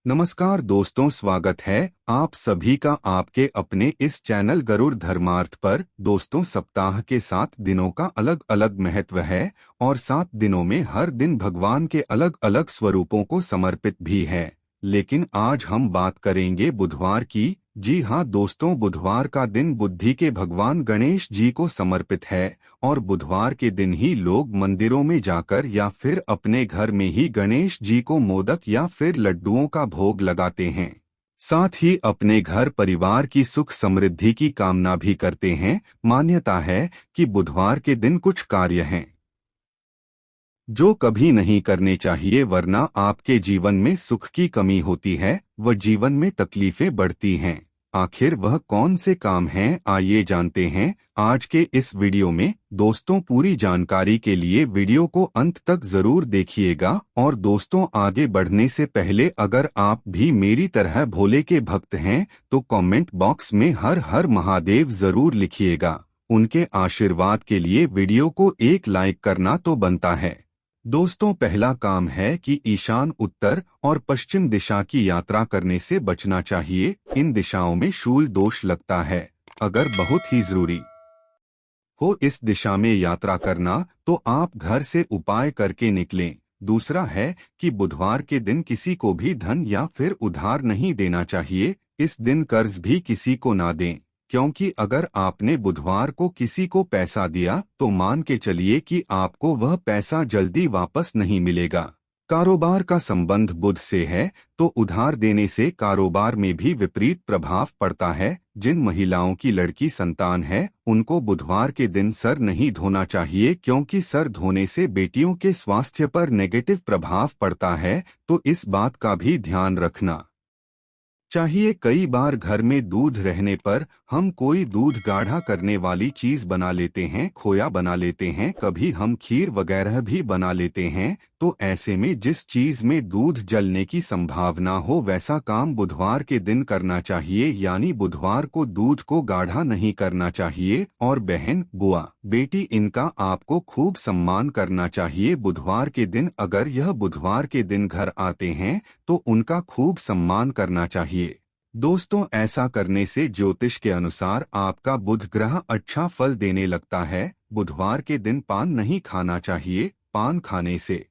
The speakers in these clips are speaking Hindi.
नमस्कार दोस्तों, स्वागत है आप सभी का आपके अपने इस चैनल गरुड़ धर्मार्थ पर। दोस्तों, सप्ताह के 7 दिनों का अलग अलग महत्व है और 7 दिनों में हर दिन भगवान के अलग अलग स्वरूपों को समर्पित भी है। लेकिन आज हम बात करेंगे बुधवार की। जी हाँ दोस्तों, बुधवार का दिन बुद्धि के भगवान गणेश जी को समर्पित है और बुधवार के दिन ही लोग मंदिरों में जाकर या फिर अपने घर में ही गणेश जी को मोदक या फिर लड्डुओं का भोग लगाते हैं। साथ ही अपने घर परिवार की सुख समृद्धि की कामना भी करते हैं। मान्यता है कि बुधवार के दिन कुछ कार्य हैं जो कभी नहीं करने चाहिए, वरना आपके जीवन में सुख की कमी होती है व जीवन में तकलीफें बढ़ती हैं। आखिर वह कौन से काम हैं, आइए जानते हैं आज के इस वीडियो में। दोस्तों, पूरी जानकारी के लिए वीडियो को अंत तक जरूर देखिएगा। और दोस्तों, आगे बढ़ने से पहले अगर आप भी मेरी तरह भोले के भक्त हैं तो कमेंट बॉक्स में हर हर महादेव जरूर लिखिएगा। उनके आशीर्वाद के लिए वीडियो को एक लाइक करना तो बनता है। दोस्तों, पहला काम है कि ईशान, उत्तर और पश्चिम दिशा की यात्रा करने से बचना चाहिए। इन दिशाओं में शूल दोष लगता है। अगर बहुत ही जरूरी हो इस दिशा में यात्रा करना तो आप घर से उपाय करके निकलें। दूसरा है कि बुधवार के दिन किसी को भी धन या फिर उधार नहीं देना चाहिए। इस दिन कर्ज भी किसी को ना दें, क्योंकि अगर आपने बुधवार को किसी को पैसा दिया तो मान के चलिए कि आपको वह पैसा जल्दी वापस नहीं मिलेगा। कारोबार का संबंध बुध से है तो उधार देने से कारोबार में भी विपरीत प्रभाव पड़ता है। जिन महिलाओं की लड़की संतान है उनको बुधवार के दिन सर नहीं धोना चाहिए, क्योंकि सर धोने से बेटियों के स्वास्थ्य पर नेगेटिव प्रभाव पड़ता है, तो इस बात का भी ध्यान रखना चाहिए। कई बार घर में दूध रहने पर हम कोई दूध गाढ़ा करने वाली चीज बना लेते हैं, खोया बना लेते हैं, कभी हम खीर वगैरह भी बना लेते हैं। तो ऐसे में जिस चीज में दूध जलने की संभावना हो वैसा काम बुधवार के दिन करना चाहिए, यानी बुधवार को दूध को गाढ़ा नहीं करना चाहिए। और बहन, बुआ, बेटी, इनका आपको खूब सम्मान करना चाहिए। बुधवार के दिन अगर यह बुधवार के दिन घर आते हैं तो उनका खूब सम्मान करना चाहिए। दोस्तों, ऐसा करने से ज्योतिष के अनुसार आपका बुध ग्रह अच्छा फल देने लगता है। बुधवार के दिन पान नहीं खाना चाहिए। पान खाने से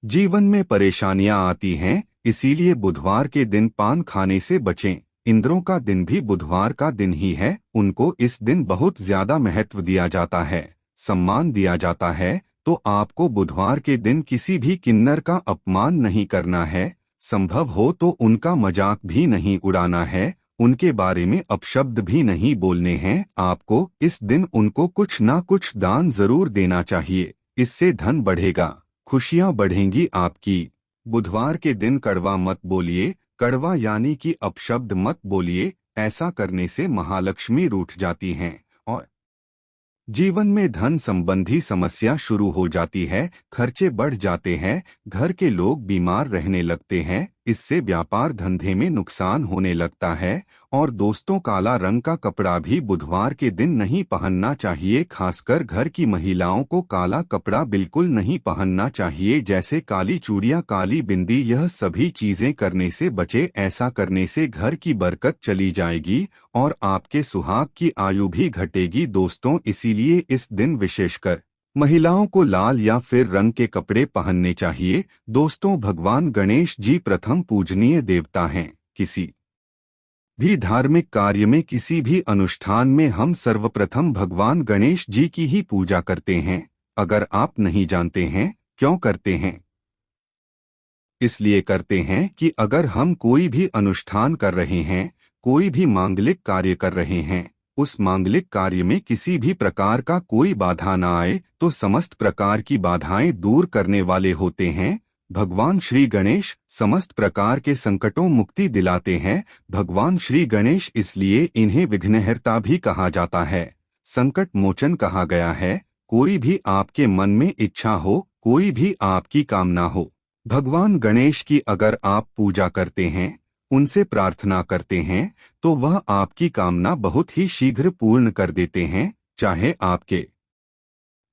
जीवन में परेशानियां आती हैं, इसीलिए बुधवार के दिन पान खाने से बचें। इंद्रों का दिन भी बुधवार का दिन ही है। उनको इस दिन बहुत ज्यादा महत्व दिया जाता है, सम्मान दिया जाता है। तो आपको बुधवार के दिन किसी भी किन्नर का अपमान नहीं करना है। संभव हो तो उनका मजाक भी नहीं उड़ाना है, उनके बारे में अपशब्द भी नहीं बोलने हैं। आपको इस दिन उनको कुछ ना कुछ दान जरूर देना चाहिए। इससे धन बढ़ेगा, खुशियां बढ़ेंगी आपकी। बुधवार के दिन कड़वा मत बोलिए। कड़वा यानी कि अपशब्द मत बोलिए। ऐसा करने से महालक्ष्मी रूठ जाती हैं और जीवन में धन संबंधी समस्या शुरू हो जाती है। खर्चे बढ़ जाते हैं, घर के लोग बीमार रहने लगते हैं। इससे व्यापार धंधे में नुकसान होने लगता है। और दोस्तों, काला रंग का कपड़ा भी बुधवार के दिन नहीं पहनना चाहिए। खासकर घर की महिलाओं को काला कपड़ा बिल्कुल नहीं पहनना चाहिए, जैसे काली चूड़ियां, काली बिंदी, यह सभी चीजें करने से बचे। ऐसा करने से घर की बरकत चली जाएगी और आपके सुहाग की आयु भी घटेगी। दोस्तों, इसीलिए इस दिन विशेषकर महिलाओं को लाल या फिर रंग के कपड़े पहनने चाहिए। दोस्तों, भगवान गणेश जी प्रथम पूजनीय देवता हैं। किसी भी धार्मिक कार्य में, किसी भी अनुष्ठान में हम सर्वप्रथम भगवान गणेश जी की ही पूजा करते हैं। अगर आप नहीं जानते हैं क्यों करते हैं, इसलिए करते हैं कि अगर हम कोई भी अनुष्ठान कर रहे हैं, कोई भी मांगलिक कार्य कर रहे हैं, उस मांगलिक कार्य में किसी भी प्रकार का कोई बाधा न आए तो समस्त प्रकार की बाधाएं दूर करने वाले होते हैं। भगवान श्री गणेश समस्त प्रकार के संकटों मुक्ति दिलाते हैं। भगवान श्री गणेश, इसलिए इन्हें विघ्नहर्ता भी कहा जाता है, संकट मोचन कहा गया है। कोई भी आपके मन में इच्छा हो, कोई भी आपकी कामना हो, भगवान गणेश की अगर आप पूजा करते हैं, उनसे प्रार्थना करते हैं, तो वह आपकी कामना बहुत ही शीघ्र पूर्ण कर देते हैं। चाहे आपके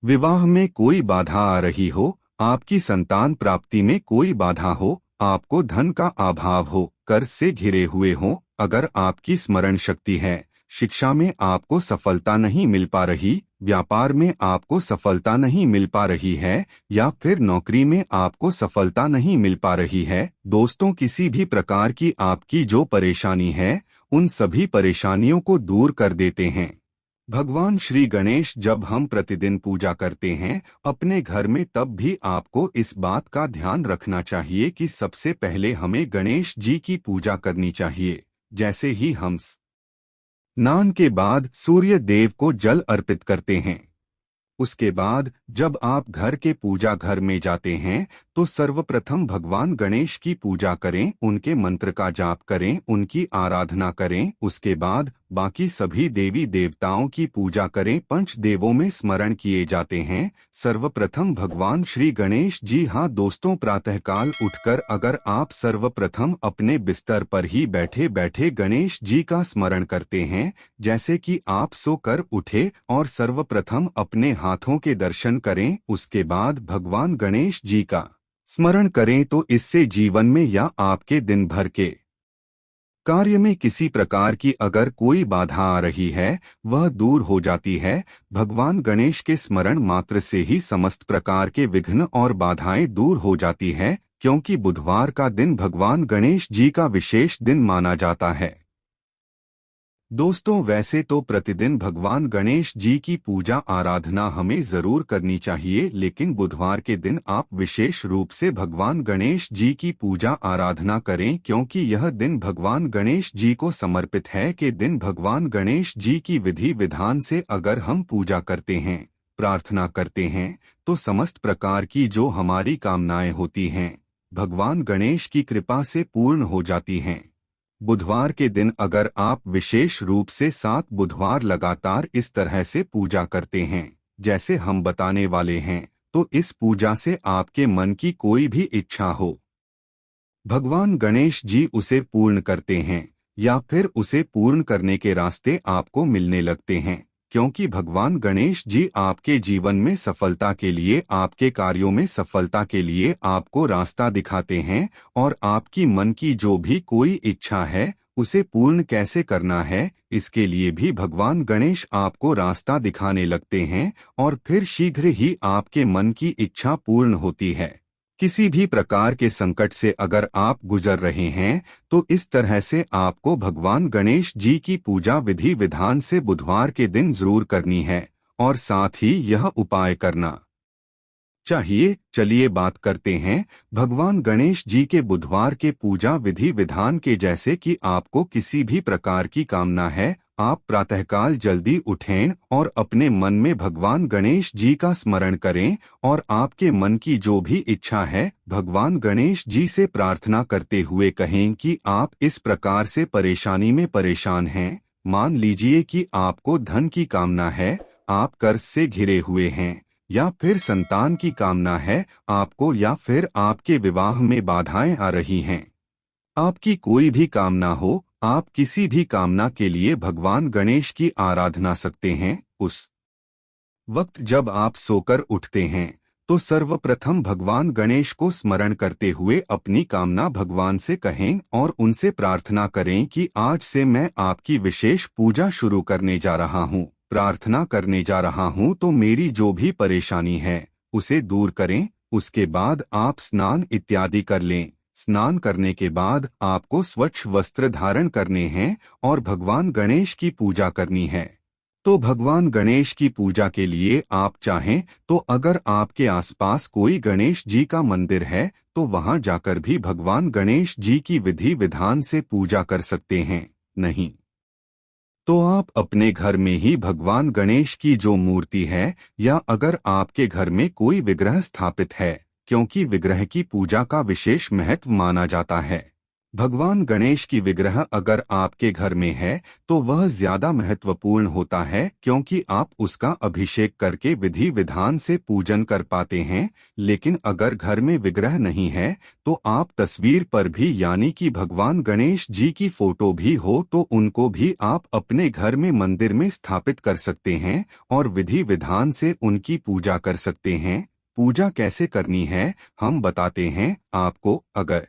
विवाह में कोई बाधा आ रही हो, आपकी संतान प्राप्ति में कोई बाधा हो, आपको धन का अभाव हो, कर्ज से घिरे हुए हो, अगर आपकी स्मरण शक्ति है, शिक्षा में आपको सफलता नहीं मिल पा रही, व्यापार में आपको सफलता नहीं मिल पा रही है, या फिर नौकरी में आपको सफलता नहीं मिल पा रही है, दोस्तों किसी भी प्रकार की आपकी जो परेशानी है, उन सभी परेशानियों को दूर कर देते हैं भगवान श्री गणेश। जब हम प्रतिदिन पूजा करते हैं अपने घर में, तब भी आपको इस बात का ध्यान रखना चाहिए कि सबसे पहले हमें गणेश जी की पूजा करनी चाहिए। जैसे ही हम स्नान के बाद सूर्य देव को जल अर्पित करते हैं, उसके बाद जब आप घर के पूजा घर में जाते हैं तो सर्वप्रथम भगवान गणेश की पूजा करें, उनके मंत्र का जाप करें, उनकी आराधना करें। उसके बाद बाकी सभी देवी देवताओं की पूजा करें। पंच देवों में स्मरण किए जाते हैं सर्वप्रथम भगवान श्री गणेश जी। हाँ दोस्तों, प्रातःकाल उठकर अगर आप सर्वप्रथम अपने बिस्तर पर ही बैठे बैठे गणेश जी का स्मरण करते हैं, जैसे कि आप सोकर उठे और सर्वप्रथम अपने हाथों के दर्शन करें, उसके बाद भगवान गणेश जी का स्मरण करें, तो इससे जीवन में या आपके दिन भर के कार्य में किसी प्रकार की अगर कोई बाधा आ रही है वह दूर हो जाती है। भगवान गणेश के स्मरण मात्र से ही समस्त प्रकार के विघ्न और बाधाएं दूर हो जाती है, क्योंकि बुधवार का दिन भगवान गणेश जी का विशेष दिन माना जाता है। दोस्तों वैसे तो प्रतिदिन भगवान गणेश जी की पूजा आराधना हमें जरूर करनी चाहिए, लेकिन बुधवार के दिन आप विशेष रूप से भगवान गणेश जी की पूजा आराधना करें, क्योंकि यह दिन भगवान गणेश जी को समर्पित है। कि दिन भगवान गणेश जी की विधि विधान से अगर हम पूजा करते हैं, प्रार्थना करते हैं, तो समस्त प्रकार की जो हमारी कामनाएं होती हैं भगवान गणेश की कृपा से पूर्ण हो जाती हैं। बुधवार के दिन अगर आप विशेष रूप से 7 बुधवार लगातार इस तरह से पूजा करते हैं जैसे हम बताने वाले हैं, तो इस पूजा से आपके मन की कोई भी इच्छा हो, भगवान गणेश जी उसे पूर्ण करते हैं, या फिर उसे पूर्ण करने के रास्ते आपको मिलने लगते हैं, क्योंकि भगवान गणेश जी आपके जीवन में सफलता के लिए, आपके कार्यों में सफलता के लिए आपको रास्ता दिखाते हैं, और आपकी मन की जो भी कोई इच्छा है उसे पूर्ण कैसे करना है, इसके लिए भी भगवान गणेश आपको रास्ता दिखाने लगते हैं, और फिर शीघ्र ही आपके मन की इच्छा पूर्ण होती है। किसी भी प्रकार के संकट से अगर आप गुजर रहे हैं तो इस तरह से आपको भगवान गणेश जी की पूजा विधि विधान से बुधवार के दिन जरूर करनी है, और साथ ही यह उपाय करना चाहिए। चलिए बात करते हैं भगवान गणेश जी के बुधवार के पूजा विधि विधान के। जैसे कि आपको किसी भी प्रकार की कामना है, आप प्रातःकाल जल्दी उठें और अपने मन में भगवान गणेश जी का स्मरण करें, और आपके मन की जो भी इच्छा है भगवान गणेश जी से प्रार्थना करते हुए कहें कि आप इस प्रकार से परेशानी में परेशान हैं। मान लीजिए कि आपको धन की कामना है, आप कर्ज से घिरे हुए हैं, या फिर संतान की कामना है आपको, या फिर आपके विवाह में बाधाएं आ रही हैं। आपकी कोई भी कामना हो, आप किसी भी कामना के लिए भगवान गणेश की आराधना सकते हैं। उस वक्त जब आप सोकर उठते हैं तो सर्वप्रथम भगवान गणेश को स्मरण करते हुए अपनी कामना भगवान से कहें और उनसे प्रार्थना करें कि आज से मैं आपकी विशेष पूजा शुरू करने जा रहा हूँ, प्रार्थना करने जा रहा हूँ, तो मेरी जो भी परेशानी है उसे दूर करें। उसके बाद आप स्नान इत्यादि कर लें। स्नान करने के बाद आपको स्वच्छ वस्त्र धारण करने हैं और भगवान गणेश की पूजा करनी है। तो भगवान गणेश की पूजा के लिए आप चाहें तो अगर आपके आसपास कोई गणेश जी का मंदिर है तो वहां जाकर भी भगवान गणेश जी की विधि विधान से पूजा कर सकते हैं। नहीं तो आप अपने घर में ही भगवान गणेश की जो मूर्ति है, या अगर आपके घर में कोई विग्रह स्थापित है, क्योंकि विग्रह की पूजा का विशेष महत्व माना जाता है। भगवान गणेश की विग्रह अगर आपके घर में है तो वह ज्यादा महत्वपूर्ण होता है, क्योंकि आप उसका अभिषेक करके विधि विधान से पूजन कर पाते हैं। लेकिन अगर घर में विग्रह नहीं है तो आप तस्वीर पर भी, यानी कि भगवान गणेश जी की फोटो भी हो, तो उनको भी आप अपने घर में मंदिर में स्थापित कर सकते हैं और विधि विधान से उनकी पूजा कर सकते हैं। पूजा कैसे करनी है हम बताते हैं आपको। अगर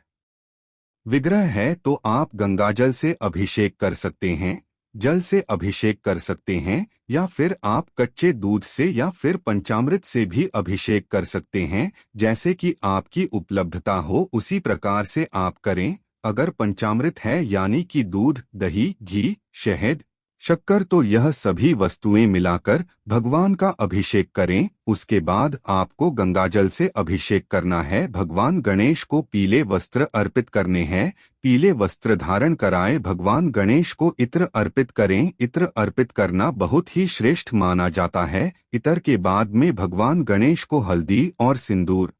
विग्रह है तो आप गंगाजल से अभिषेक कर सकते हैं, जल से अभिषेक कर सकते हैं, या फिर आप कच्चे दूध से या फिर पंचामृत से भी अभिषेक कर सकते हैं। जैसे कि आपकी उपलब्धता हो उसी प्रकार से आप करें। अगर पंचामृत है यानी कि दूध, दही, घी, शहद, शक्कर, तो यह सभी वस्तुएं मिलाकर भगवान का अभिषेक करें। उसके बाद आपको गंगाजल से अभिषेक करना है। भगवान गणेश को पीले वस्त्र अर्पित करने हैं। पीले वस्त्र धारण कराए भगवान गणेश को इत्र अर्पित करें। इत्र अर्पित करना बहुत ही श्रेष्ठ माना जाता है। इत्र के बाद में भगवान गणेश को हल्दी और सिंदूर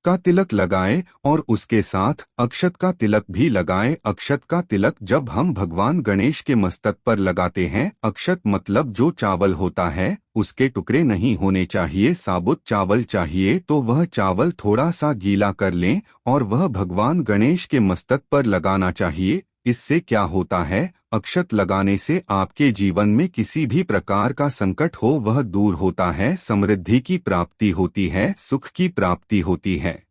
का तिलक लगाएं और उसके साथ अक्षत का तिलक भी लगाएं। अक्षत का तिलक जब हम भगवान गणेश के मस्तक पर लगाते हैं, अक्षत मतलब जो चावल होता है उसके टुकड़े नहीं होने चाहिए, साबुत चावल चाहिए। तो वह चावल थोड़ा सा गीला कर लें और वह भगवान गणेश के मस्तक पर लगाना चाहिए। इससे क्या होता है, अक्षत लगाने से आपके जीवन में किसी भी प्रकार का संकट हो वह दूर होता है, समृद्धि की प्राप्ति होती है, सुख की प्राप्ति होती है।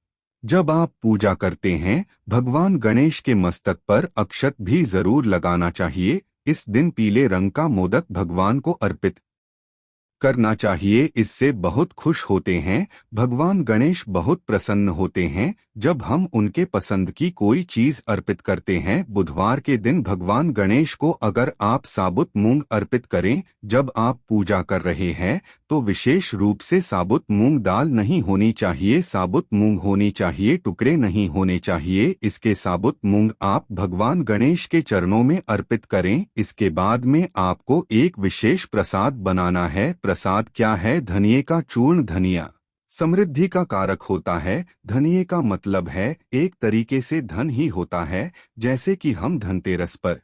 जब आप पूजा करते हैं भगवान गणेश के मस्तक पर अक्षत भी जरूर लगाना चाहिए। इस दिन पीले रंग का मोदक भगवान को अर्पित करना चाहिए। इससे बहुत खुश होते हैं। भगवान गणेश बहुत प्रसन्न होते हैं जब हम उनके पसंद की कोई चीज अर्पित करते हैं। बुधवार के दिन भगवान गणेश को अगर आप साबुत मूंग अर्पित करें जब आप पूजा कर रहे हैं तो विशेष रूप से साबुत मूंग दाल नहीं होनी चाहिए, साबुत मूंग होनी चाहिए, टुकड़े नहीं होने चाहिए। इसके साबुत मूंग आप भगवान गणेश के चरणों में अर्पित करें। इसके बाद में आपको एक विशेष प्रसाद बनाना है। प्रसाद क्या है? धनिये का चूर्ण। धनिया समृद्धि का कारक होता है। धनिये का मतलब है एक तरीके से धन ही होता है। जैसे कि हम धनतेरस पर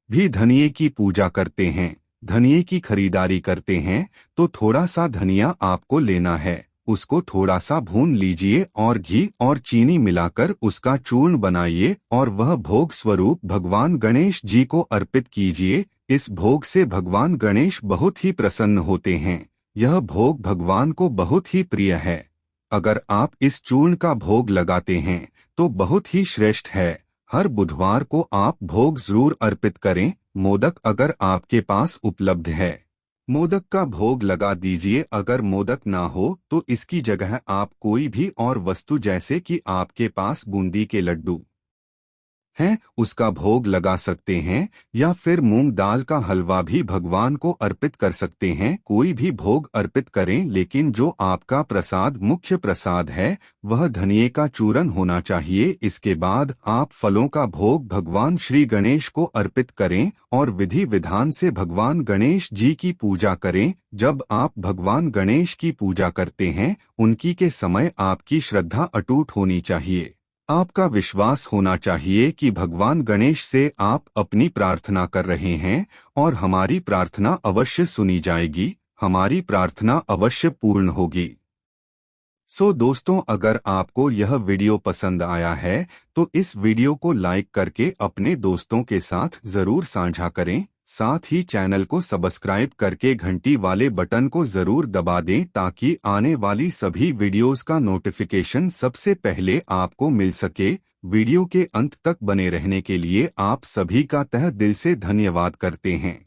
भी धनिये की पूजा करते हैं, धनिये की खरीदारी करते हैं, तो थोड़ा सा धनिया आपको लेना है, उसको थोड़ा सा भून लीजिए और घी और चीनी मिलाकर उसका चूर्ण बनाइए और वह भोग स्वरूप भगवान गणेश जी को अर्पित कीजिए। इस भोग से भगवान गणेश बहुत ही प्रसन्न होते हैं। यह भोग भगवान को बहुत ही प्रिय है। अगर आप इस चूर्ण का भोग लगाते हैं तो बहुत ही श्रेष्ठ है। हर बुधवार को आप भोग जरूर अर्पित करें। मोदक अगर आपके पास उपलब्ध है, मोदक का भोग लगा दीजिए। अगर मोदक ना हो तो इसकी जगह आप कोई भी और वस्तु जैसे कि आपके पास बूंदी के लड्डू हैं उसका भोग लगा सकते हैं, या फिर मूंग दाल का हलवा भी भगवान को अर्पित कर सकते हैं। कोई भी भोग अर्पित करें, लेकिन जो आपका प्रसाद मुख्य प्रसाद है वह धनिये का चूर्ण होना चाहिए। इसके बाद आप फलों का भोग भगवान श्री गणेश को अर्पित करें और विधि विधान से भगवान गणेश जी की पूजा करें। जब आप भगवान गणेश की पूजा करते हैं उनकी के समय आपकी श्रद्धा अटूट होनी चाहिए। आपका विश्वास होना चाहिए कि भगवान गणेश से आप अपनी प्रार्थना कर रहे हैं और हमारी प्रार्थना अवश्य सुनी जाएगी, हमारी प्रार्थना अवश्य पूर्ण होगी। दोस्तों, अगर आपको यह वीडियो पसंद आया है तो इस वीडियो को लाइक करके अपने दोस्तों के साथ जरूर साझा करें। साथ ही चैनल को सब्सक्राइब करके घंटी वाले बटन को जरूर दबा दें ताकि आने वाली सभी वीडियोस का नोटिफिकेशन सबसे पहले आपको मिल सके। वीडियो के अंत तक बने रहने के लिए आप सभी का तहे दिल से धन्यवाद करते हैं।